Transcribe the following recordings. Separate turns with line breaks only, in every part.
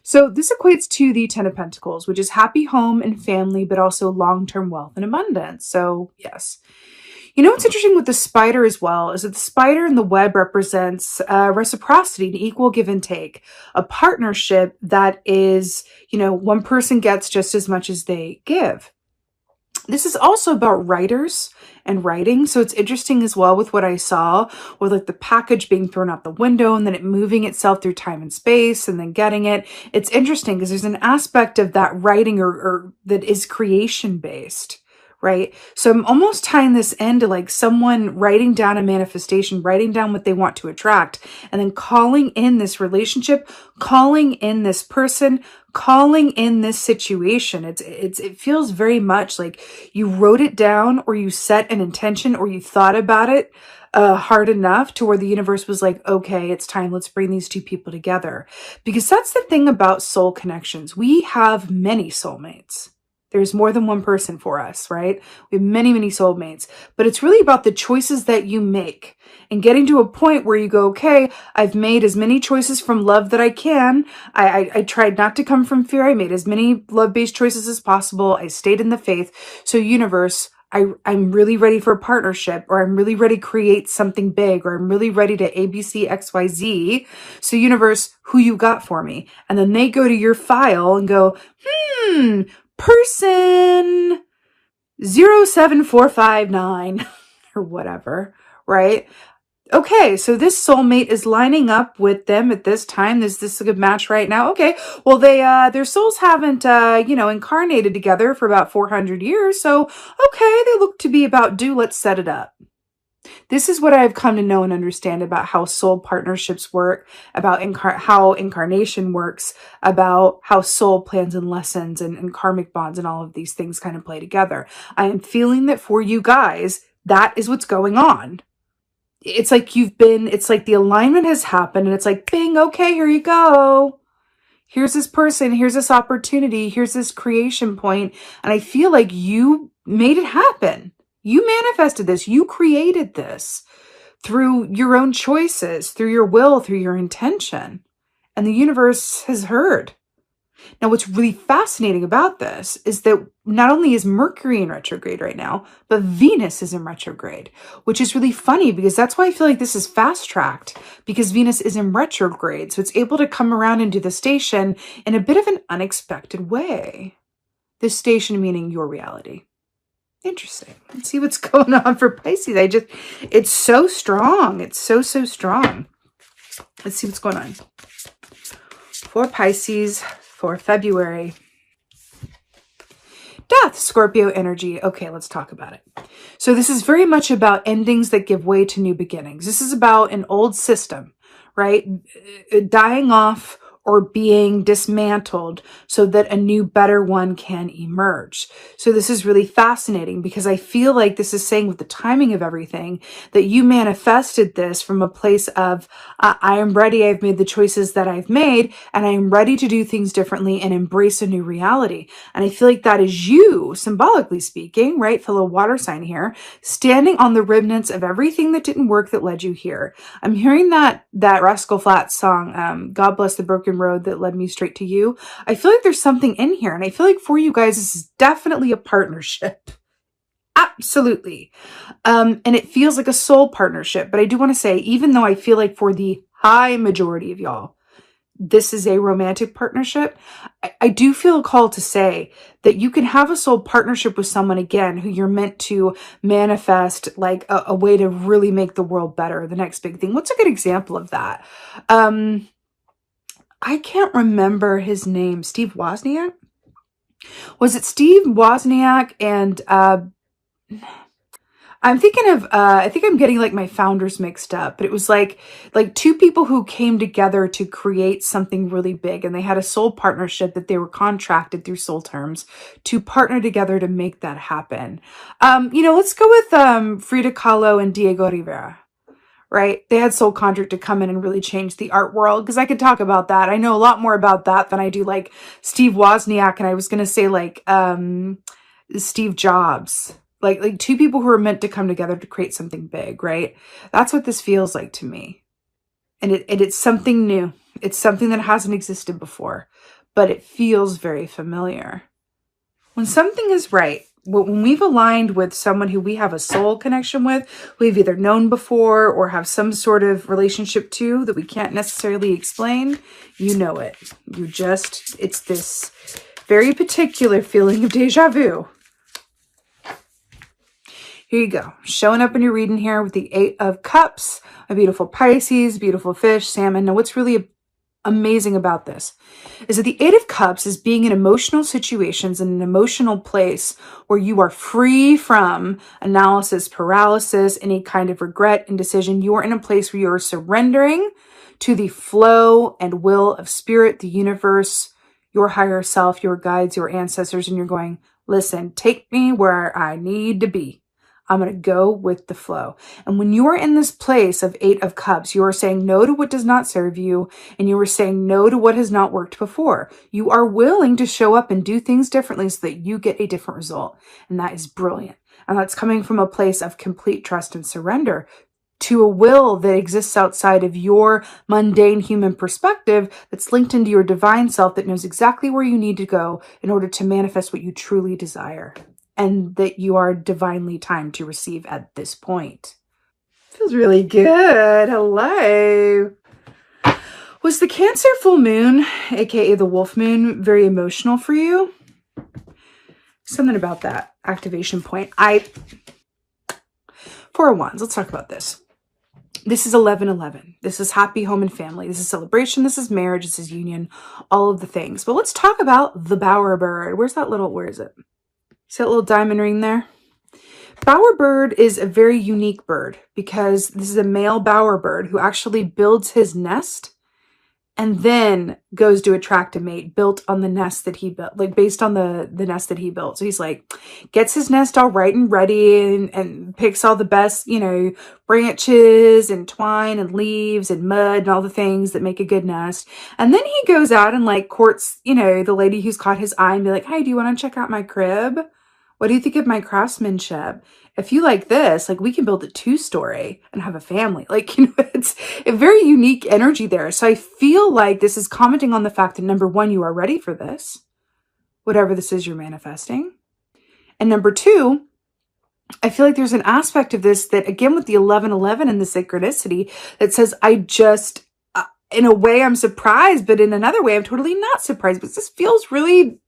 So this equates to the Ten of Pentacles, which is happy home and family, but also long-term wealth and abundance. So yes. You know what's interesting with the spider as well is that the spider in the web represents reciprocity, an equal give and take, a partnership that is, one person gets just as much as they give. This is also about writers and writing. So it's interesting as well with what I saw with like the package being thrown out the window and then it moving itself through time and space and then getting it. It's interesting because there's an aspect of that writing or that is creation based. Right. So I'm almost tying this into like someone writing down a manifestation, writing down what they want to attract, and then calling in this relationship, calling in this person, calling in this situation. It feels very much like you wrote it down or you set an intention or you thought about it hard enough to where the universe was like, okay, it's time. Let's bring these two people together. Because that's the thing about soul connections. We have many soulmates. There's more than one person for us, right? We have many, many soulmates, but it's really about the choices that you make and getting to a point where you go, okay, I've made as many choices from love that I can. I tried not to come from fear. I made as many love-based choices as possible. I stayed in the faith. So universe, I'm really ready for a partnership, or I'm really ready to create something big, or I'm really ready to ABC, XYZ. So universe, who you got for me? And then they go to your file and go, person 07459 or whatever, right? Okay, so this soulmate is lining up with them at this time. Is this a good match right now? Okay, well, their souls haven't, incarnated together for about 400 years. So, okay, they look to be about due. Let's set it up. This is what I've come to know and understand about how soul partnerships work, about how incarnation works, about how soul plans and lessons and karmic bonds and all of these things kind of play together. I am feeling that for you guys, that is what's going on. It's like it's like the alignment has happened and it's like, bing, okay, here you go. Here's this person, here's this opportunity, here's this creation point. And I feel like you made it happen. You manifested this. You created this through your own choices, through your will, through your intention. And the universe has heard. Now, what's really fascinating about this is that not only is Mercury in retrograde right now, but Venus is in retrograde, which is really funny because that's why I feel like this is fast-tracked, because Venus is in retrograde. So it's able to come around and do the station in a bit of an unexpected way. The station meaning your reality. Interesting. Let's see what's going on for Pisces. It's so strong. It's so strong. Let's see what's going on for Pisces for February. Death, Scorpio energy. Okay, let's talk about it. So this is very much about endings that give way to new beginnings. This is about an old system, right? Dying off or being dismantled so that a new, better one can emerge. So this is really fascinating because I feel like this is saying with the timing of everything that you manifested this from a place of, I am ready, I've made the choices that I've made, and I am ready to do things differently and embrace a new reality. And I feel like that is you, symbolically speaking, right, fellow water sign here, standing on the remnants of everything that didn't work that led you here. I'm hearing that Rascal Flatts song, God Bless the Broken Road that led me straight to you. I feel like there's something in here, and I feel like for you guys, this is definitely a partnership. Absolutely. And it feels like a soul partnership, but I do want to say, even though I feel like for the high majority of y'all, this is a romantic partnership, I do feel called to say that you can have a soul partnership with someone, again, who you're meant to manifest like a way to really make the world better, the next big thing. What's a good example of that? I can't remember his name. Steve Wozniak? Was it Steve Wozniak and I'm thinking of I think I'm getting like my founders mixed up, but it was like two people who came together to create something really big, and they had a soul partnership that they were contracted through soul terms to partner together to make that happen. Let's go with Frida Kahlo and Diego Rivera. Right? They had soul contract to come in and really change the art world, because I could talk about that. I know a lot more about that than I do like Steve Wozniak, and I was going to say like Steve Jobs. Like two people who are meant to come together to create something big, right? That's what this feels like to me. And it's something new. It's something that hasn't existed before, but it feels very familiar. When something is right, when we've aligned with someone who we have a soul connection with, who we've either known before or have some sort of relationship to that we can't necessarily explain, you know it. It's this very particular feeling of deja vu. Here you go. Showing up in your reading here with the 8 of Cups, a beautiful Pisces, beautiful fish, salmon. Now, what's really amazing about this is that the 8 of Cups is being in emotional situations, in an emotional place where you are free from analysis, paralysis, any kind of regret, indecision. You are in a place where you are surrendering to the flow and will of spirit, the universe, your higher self, your guides, your ancestors, and you're going, listen, take me where I need to be. I'm going to go with the flow. And when you are in this place of 8 of Cups, you are saying no to what does not serve you, and you are saying no to what has not worked before. You are willing to show up and do things differently so that you get a different result. And that is brilliant. And that's coming from a place of complete trust and surrender to a will that exists outside of your mundane human perspective, that's linked into your divine self, that knows exactly where you need to go in order to manifest what you truly desire, and that you are divinely timed to receive at this point. Feels really good. Hello. Was the Cancer full moon, aka the wolf moon, very emotional for you? Something about that activation point. 4 of Wands. Let's talk about this. This is 11:11. This is happy home and family. This is celebration. This is marriage. This is union. All of the things. But let's talk about the bowerbird. Where is it? See that little diamond ring there? Bowerbird is a very unique bird because this is a male bowerbird who actually builds his nest and then goes to attract a mate built on the nest that he built, like based on the nest that he built. So he's like, gets his nest all right and ready and picks all the best, branches and twine and leaves and mud and all the things that make a good nest. And then he goes out and like courts, the lady who's caught his eye and be like, hey, do you want to check out my crib? What do you think of my craftsmanship? If you like this, like we can build a 2-story and have a family. It's a very unique energy there. So I feel like this is commenting on the fact that number 1, you are ready for this, whatever this is you're manifesting. And number 2, I feel like there's an aspect of this that, again, with the 11:11 and the synchronicity, that says, in a way I'm surprised, but in another way I'm totally not surprised, because this feels really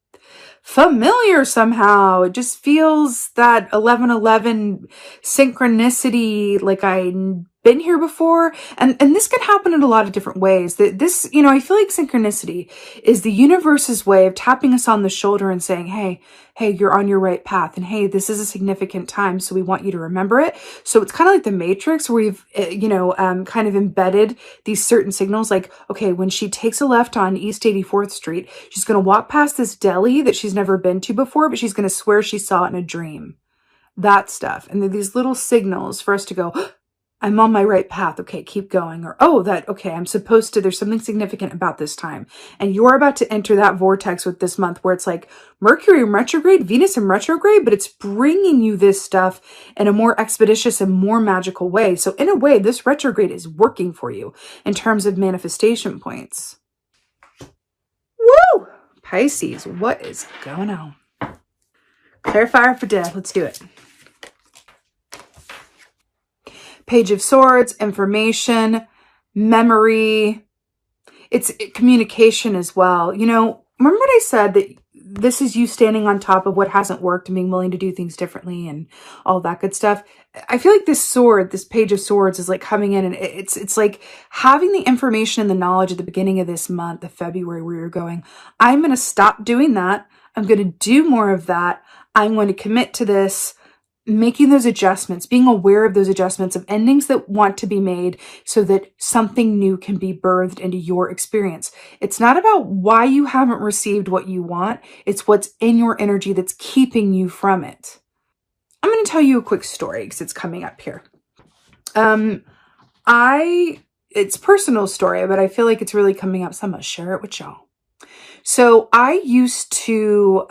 familiar somehow. It just feels that 11:11 synchronicity, like I've been here before. And this can happen in a lot of different ways. This, I feel like synchronicity is the universe's way of tapping us on the shoulder and saying, hey, you're on your right path. And hey, this is a significant time, so we want you to remember it. So it's kind of like the Matrix, where we've, kind of embedded these certain signals. Like, okay, when she takes a left on East 84th Street, she's going to walk past this deli that she's never been to before, but she's going to swear she saw it in a dream. That stuff. And there are these little signals for us to go, I'm on my right path. Okay, keep going. Or, I'm supposed to, there's something significant about this time. And you're about to enter that vortex with this month where it's like Mercury in retrograde, Venus in retrograde, but it's bringing you this stuff in a more expeditious and more magical way. So in a way, this retrograde is working for you in terms of manifestation points. Woo! Pisces, what is going on? Clarifier for death. Let's do it. Page of Swords, information, memory. It's communication as well. Remember what I said, that this is you standing on top of what hasn't worked and being willing to do things differently and all that good stuff. I feel like this Page of Swords is like coming in, and it's like having the information and the knowledge at the beginning of this month of February, where you're going, I'm going to stop doing that. I'm going to do more of that. I'm going to commit to this. Making those adjustments, being aware of those adjustments, of endings that want to be made so that something new can be birthed into your experience. It's not about why you haven't received what you want. It's what's in your energy that's keeping you from it. I'm going to tell you a quick story because it's coming up here. It's a personal story, but I feel like it's really coming up, so I'm going to share it with y'all. So I used to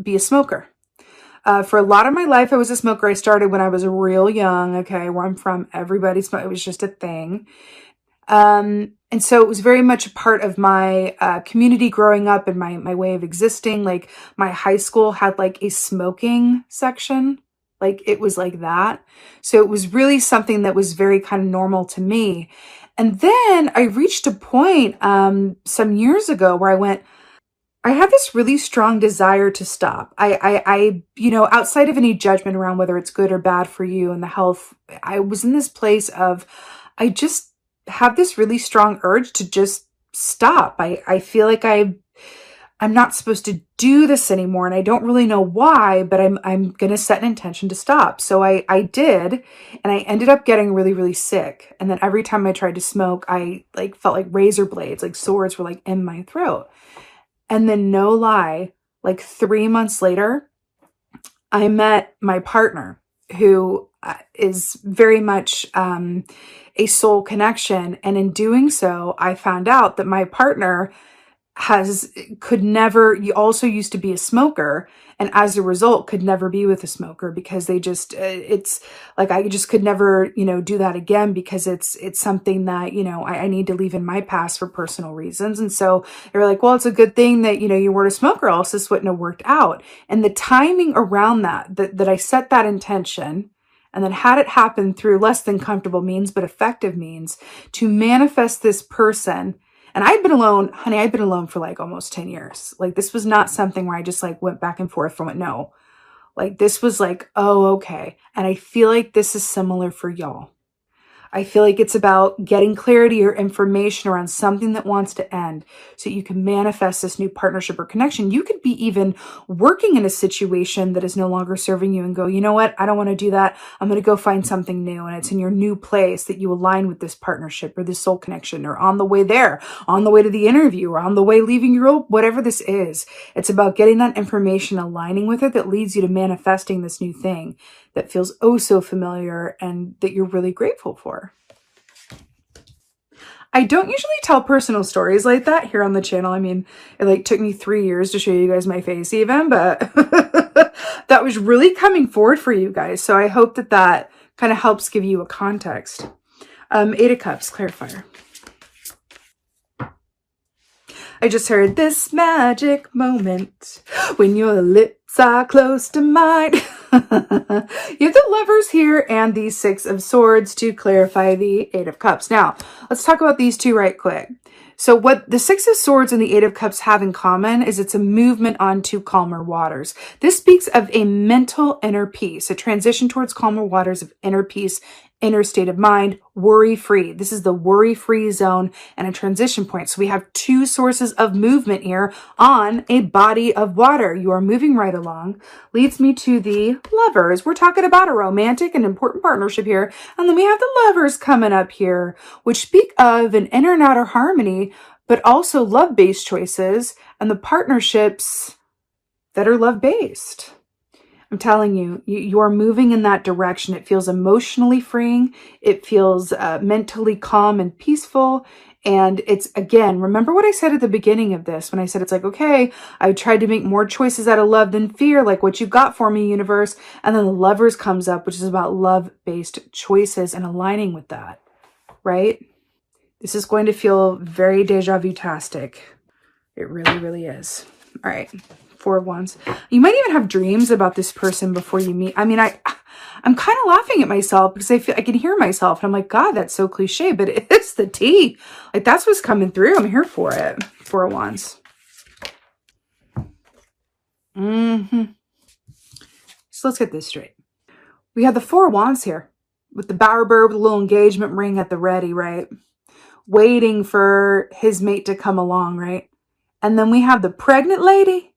be a smoker. For a lot of my life, I was a smoker. I started when I was real young. Okay, where I'm from, everybody smoked. It was just a thing. And so it was very much a part of my community growing up and my way of existing. Like my high school had like a smoking section. Like it was like that. So it was really something that was very kind of normal to me. And then I reached a point some years ago where I have this really strong desire to stop. Outside of any judgment around whether it's good or bad for you and the health, I was in this place of, I just have this really strong urge to just stop. I feel like I'm not supposed to do this anymore, and I don't really know why, but I'm going to set an intention to stop. So I did, and I ended up getting really, really sick. And then every time I tried to smoke, I like felt like razor blades, like swords were like in my throat. And then no lie, like 3 months later, I met my partner who is very much a soul connection. And in doing so, I found out that my partner you also used to be a smoker, and as a result could never be with a smoker because they just it's like I just could never do that again, because it's something that I need to leave in my past for personal reasons. And so they were like, well, it's a good thing that you weren't a smoker, else this wouldn't have worked out. And the timing around that I set that intention and then had it happen through less than comfortable means but effective means to manifest this person. And I'd been alone, honey, I'd been alone for like almost 10 years. Like this was not something where I just like went back and forth from it. No, like this was like, oh, okay. And I feel like this is similar for y'all. I feel like it's about getting clarity or information around something that wants to end so you can manifest this new partnership or connection. You could be even working in a situation that is no longer serving you and go, you know what? I don't want to do that. I'm going to go find something new. And it's in your new place that you align with this partnership or this soul connection, or on the way there, on the way to the interview, or on the way leaving your old, whatever this is. It's about getting that information, aligning with it, that leads you to manifesting this new thing that feels oh so familiar and that you're really grateful for. I don't usually tell personal stories like that here on the channel. I mean, it like took me 3 years to show you guys my face even, but that was really coming forward for you guys. So I hope that kind of helps give you a context. 8 of Cups, clarifier. I just heard this magic moment when your lips are close to mine. You have the Lovers here and the 6 of Swords to clarify the 8 of Cups. Now, let's talk about these two right quick. So what the 6 of Swords and the 8 of Cups have in common is it's a movement onto calmer waters. This speaks of a mental inner peace, a transition towards calmer waters of inner peace, inner state of mind, worry-free. This is the worry-free zone and a transition point. So we have 2 sources of movement here on a body of water. You are moving right along. Leads me to the Lovers. We're talking about a romantic and important partnership here. And then we have the Lovers coming up here, which speak of an inner and outer harmony, but also love-based choices and the partnerships that are love-based. I'm telling you, you are moving in that direction. It feels emotionally freeing. It feels mentally calm and peaceful. And it's, again, remember what I said at the beginning of this, when I said it's like, okay, I tried to make more choices out of love than fear, like what you got for me, universe. And then the Lovers comes up, which is about love-based choices and aligning with that, right? This is going to feel very deja vu-tastic. It really, really is. All right. 4 of Wands. You might even have dreams about this person before you meet. I mean, I'm kind of laughing at myself because I can hear myself and I'm like, God, that's so cliche, but it's the tea. Like that's what's coming through. I'm here for it. 4 of Wands. So let's get this straight. We have the 4 of Wands here with the bowerbird with a little engagement ring at the ready, right? Waiting for his mate to come along, right? And then we have the pregnant lady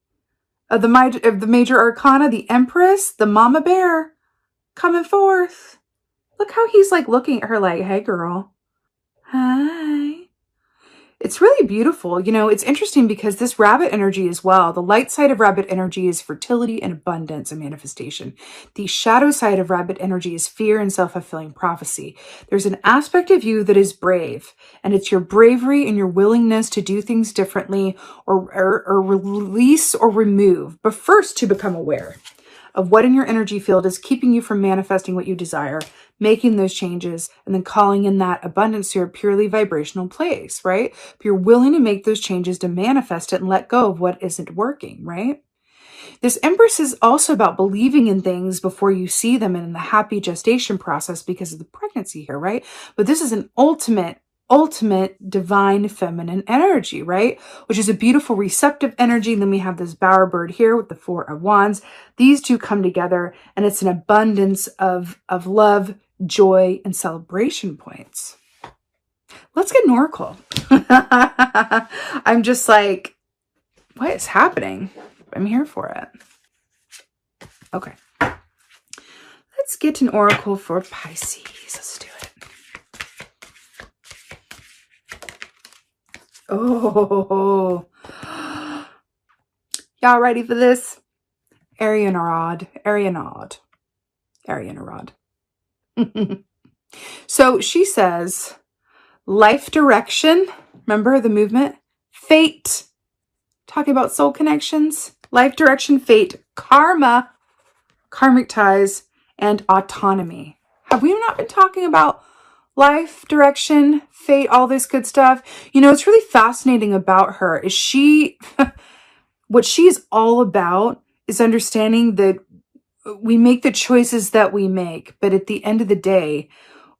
of the major arcana, the Empress, the mama bear coming forth. Look how he's like looking at her like, hey girl, hi. It's really beautiful. You know, it's interesting because this rabbit energy as well, the light side of rabbit energy is fertility and abundance and manifestation. The shadow side of rabbit energy is fear and self-fulfilling prophecy. There's an aspect of you that is brave, and it's your bravery and your willingness to do things differently or release or remove, but first to become aware of what in your energy field is keeping you from manifesting what you desire, making those changes, and then calling in that abundance to your purely vibrational place, right? If you're willing to make those changes to manifest it and let go of what isn't working, right? This Empress is also about believing in things before you see them and in the happy gestation process because of the pregnancy here, right? But this is an ultimate divine feminine energy, right? Which is a beautiful receptive energy. And then we have this bowerbird here with the Four of Wands. These two come together and it's an abundance of love, joy, and celebration points. Let's get an oracle. I'm just like, what is happening? I'm here for it. Okay. Let's get an oracle for Pisces. Let's do it. Oh. Y'all ready for this? Arianarod. So she says, life direction. Remember the movement? Fate. Talking about soul connections. Life direction, fate, karma, karmic ties, and autonomy. Have we not been talking about life direction, fate, all this good stuff? You know, it's really fascinating about her is what she's all about is understanding that we make the choices that we make, but at the end of the day,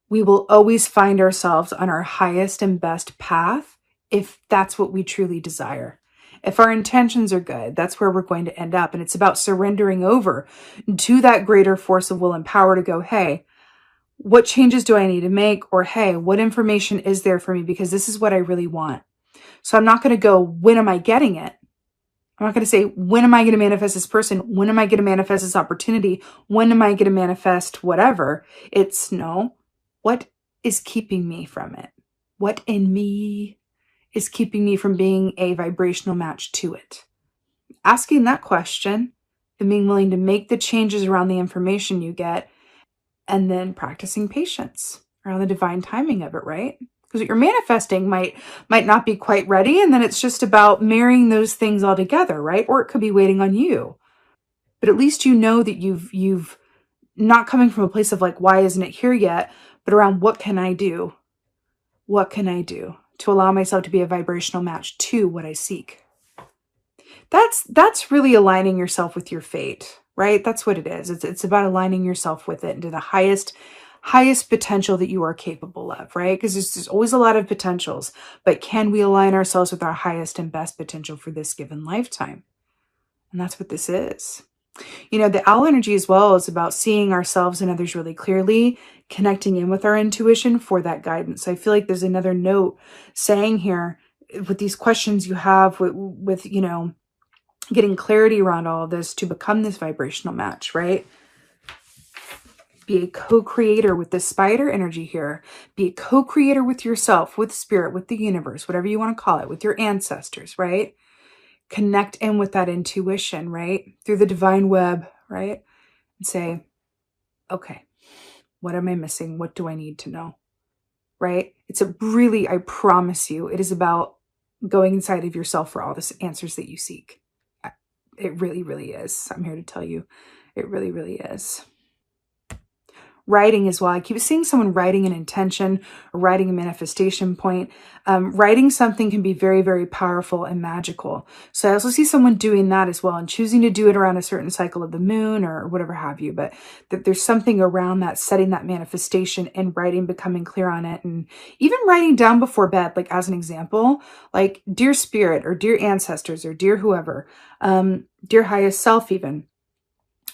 we will always find ourselves on our highest and best path if that's what we truly desire. If our intentions are good, that's where we're going to end up. And it's about surrendering over to that greater force of will and power to go, hey, what changes do I need to make? Or, hey, what information is there for me? Because this is what I really want. So I'm not going to go, when am I getting it? I'm not going to say, when am I going to manifest this person? When am I going to manifest this opportunity? When am I going to manifest whatever? It's no, what is keeping me from it? What in me is keeping me from being a vibrational match to it? Asking that question and being willing to make the changes around the information you get, and then practicing patience around the divine timing of it, right? Because what you're manifesting might not be quite ready, and then it's just about marrying those things all together, right? Or it could be waiting on you. But at least you know that you've not coming from a place of like, why isn't it here yet? But around, what can I do? What can I do to allow myself to be a vibrational match to what I seek? That's really aligning yourself with your fate, right? That's what it is. It's about aligning yourself with it into the highest potential that you are capable of, right? Because there's always a lot of potentials, but can we align ourselves with our highest and best potential for this given lifetime? And that's what this is. You know, the owl energy as well is about seeing ourselves and others really clearly, connecting in with our intuition for that guidance. I feel like there's another note saying here with these questions you have with you know, getting clarity around all of this to become this vibrational match, right? Be a co-creator with the spider energy here. Be a co-creator with yourself, with spirit, with the universe, whatever you want to call it, with your ancestors, right? Connect in with that intuition, right? Through the divine web, right? And say, okay, what am I missing? What do I need to know? Right? It's a really, I promise you, it is about going inside of yourself for all the answers that you seek. It really, really is. I'm here to tell you, it really, really is. Writing as well. I keep seeing someone writing an intention or writing a manifestation point. Writing something can be very, very powerful and magical. So I also see someone doing that as well and choosing to do it around a certain cycle of the moon or whatever have you. But that there's something around that, setting that manifestation and writing, becoming clear on it. And even writing down before bed, like as an example, like dear spirit or dear ancestors or dear whoever, dear highest self even.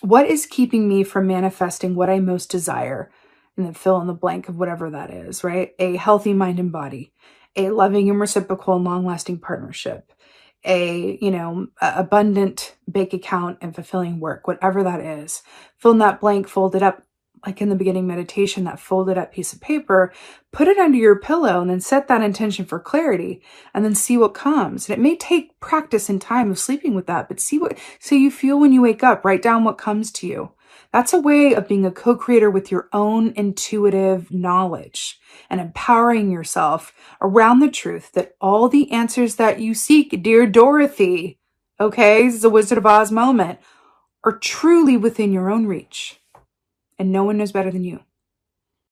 What is keeping me from manifesting what I most desire? And then fill in the blank of whatever that is, right? A healthy mind and body, a loving and reciprocal and long-lasting partnership, a abundant bank account and fulfilling work, whatever that is. Fill in that blank, fold it up, like in the beginning meditation, that folded up piece of paper, put it under your pillow and then set that intention for clarity and then see what comes. And it may take practice and time of sleeping with that, but so you feel when you wake up, write down what comes to you. That's a way of being a co-creator with your own intuitive knowledge and empowering yourself around the truth that all the answers that you seek, dear Dorothy, okay, this is a Wizard of Oz moment, are truly within your own reach. And no one knows better than you.